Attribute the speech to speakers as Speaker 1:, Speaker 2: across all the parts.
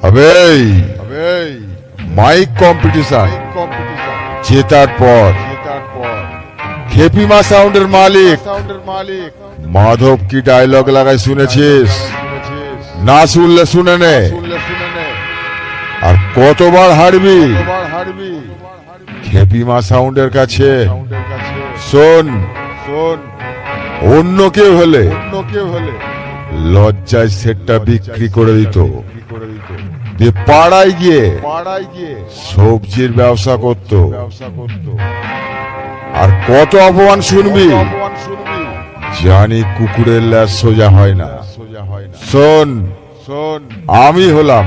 Speaker 1: আবেই mic competition জেতার পর খেপিমা সাউন্ডের মালিক মাধব কি ডায়লগ লাগাই শুনেছিস? না শুনলে শুনে নে। আর কতবার হারবি খেপিমা সাউন্ডের কাছে? শোন, অন্য কেউ হলে লজ্জায় সেটটা বিক্রি করে দিত, দিয়ে পাড়ায় গিয়ে সবজির ব্যবসা করত। আর কত অপমান শুনবি, জানি কুকুরের ল্যাজ সোজা হয় না। শোন, আমি হলাম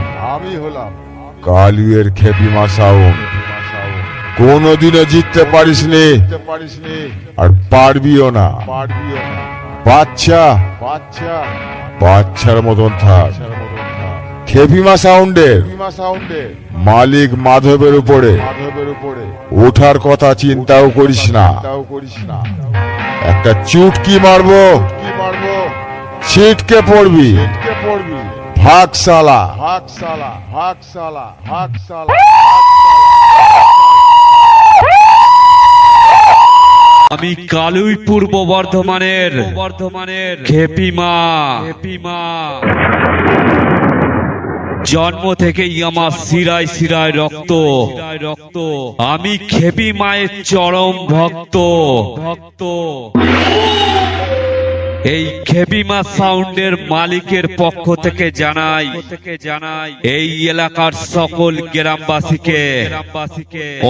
Speaker 1: কালুয়ের খেপিমা সাউন্ড। কোনদিনও জিততে পারিসনি, আর পারবিও না। বাচ্চার মতন থাক। খেপিমা সাউন্ডের মালিক মাধবের উপরে ওঠার কথা চিন্তাও করিস না। একটা চুটকি মারবো, ছিটকে পড়বি। ভাগ সালা।
Speaker 2: আমি কালুই পূর্ব বর্ধমানের খেপিমা। জন্ম থেকেই আমার শিরায় শিরায় রক্ত। আমি খেপি মায়ের চরম ভক্ত। এই খেপিমা সাউন্ডের মালিকের পক্ষ থেকে জানাই এই এলাকার সকল গ্রামবাসীকে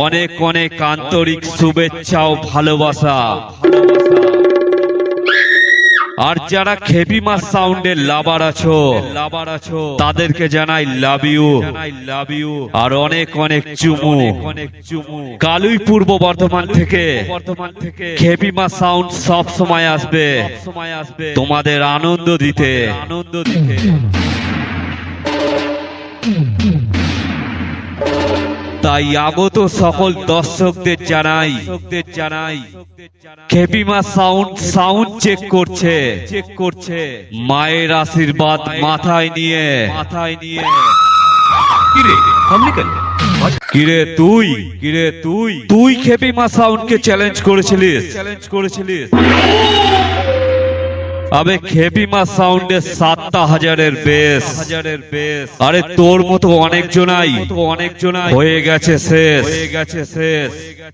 Speaker 2: অনেক অনেক আন্তরিক শুভেচ্ছা ও ভালোবাসা। আর যারা খেপিমা সাউন্ডের লাভার আছো তাদেরকে জানাই লাভ ইউ আর অনেক অনেক চুমু। কালুই পূর্ব বর্ধমান থেকে খেপিমা সাউন্ড সব সময় আসবে তোমাদের আনন্দ দিতে। তাই আগত সকল দর্শকদের জানাই খেপিমা সাউন্ড চেক করছে মায়ের আশীর্বাদ মাথায় নিয়ে। কিরে তুই খেপিমা সাউন্ডকে চ্যালেঞ্জ করেছিলিস। আবে খেপিমা সাউন্ডে 7,000-এর বেশ। আরে তোর মতো অনেক জনাই হয়ে গেছে শেষ।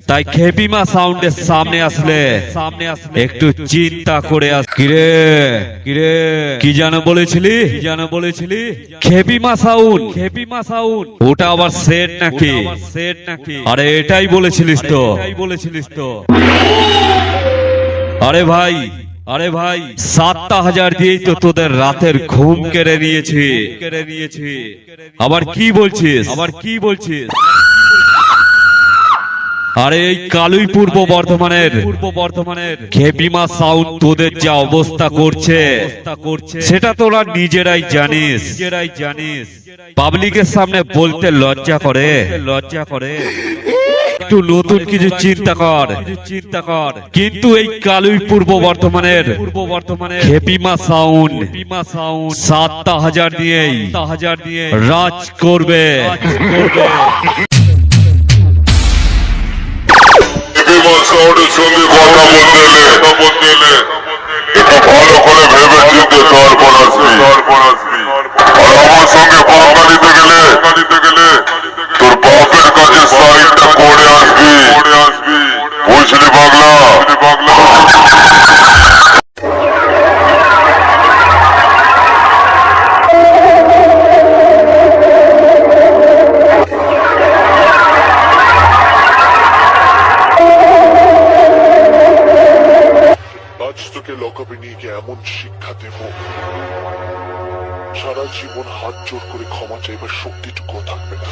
Speaker 2: তাই খেপিমা সাউন্ডের সামনে আসলে একটু চিন্তা করে আস। কিরে কি জানো বলেছিলি? খেপিমা সাউন্ড ওটা আবার সেট নাকি? আরে এটাই বলেছিলিস তো। আরে ভাই 7,000 দিয়েই তো তোদের রাতের ঘুম কেড়ে নিয়েছি। আবার কি বলছিস? আরে এই কালুই পূর্ব বর্ধমানের খেপিমা সাউন্ড তোদের যা অবস্থা করছে সেটা তোরা নিজেরাই জানিস। পাবলিকের সামনে বলতে লজ্জা করে। একটু নতুন কিছু চিন্তা কর। কিন্তু এই কালুই পূর্ব বর্ধমানের খেপিমা সাউন্ড 7,000 দিয়েই রাজ করবে।
Speaker 3: সাউন্ডের সঙ্গে কথা বলতে এলে একটু ভালো করে ভেবে চিন্তে তারপর আসবি। আর আমার সঙ্গে কথা নিতে গেলে তোর বাপের কাছে সাইনটা করে আসবি। বুঝলি পাগলা? লকআপে নিয়ে গিয়ে এমন শিক্ষা দেব, সারা জীবন হাত জোর করে ক্ষমা চাইবার শক্তিটুকু থাকবে না।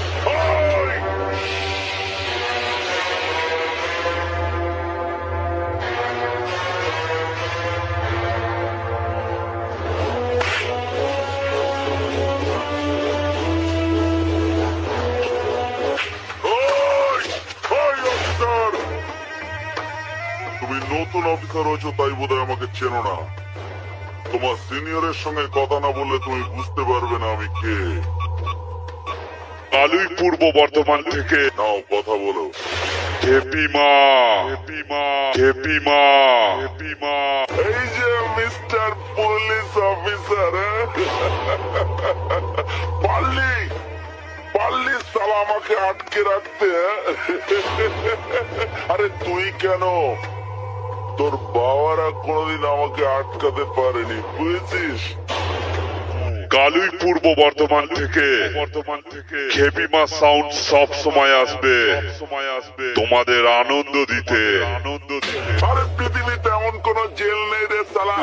Speaker 3: তুমি নতুন অফিসার হয়েছো তাই বোধহয় আমাকে চেনো না। তোমার সিনিয়রের সঙ্গে কথা না বললে তুমি বুঝতে পারবে না আমি কে। কালুই পূর্ব বর্ধমান থেকে। নাও কথা বলো। হেপিমা, হেপিমা, হেপিমা, হেপিমা। এই যে মিস্টার পুলিশ অফিসার, পারলি পারলি সালা আমাকে আটকে রাখতে? আরে তুই কেন, তোর বাবারা কোনোদিন আমাকে আটকাতে পারেনি, বুঝেছিস? কালুই পূর্ব বর্ধমান থেকে খেপিমা সাউন্ড সব সময় আসবে তোমাদের আনন্দ দিতে। আরে পৃথিবীতে এমন কোন জেল নেই রে সালা।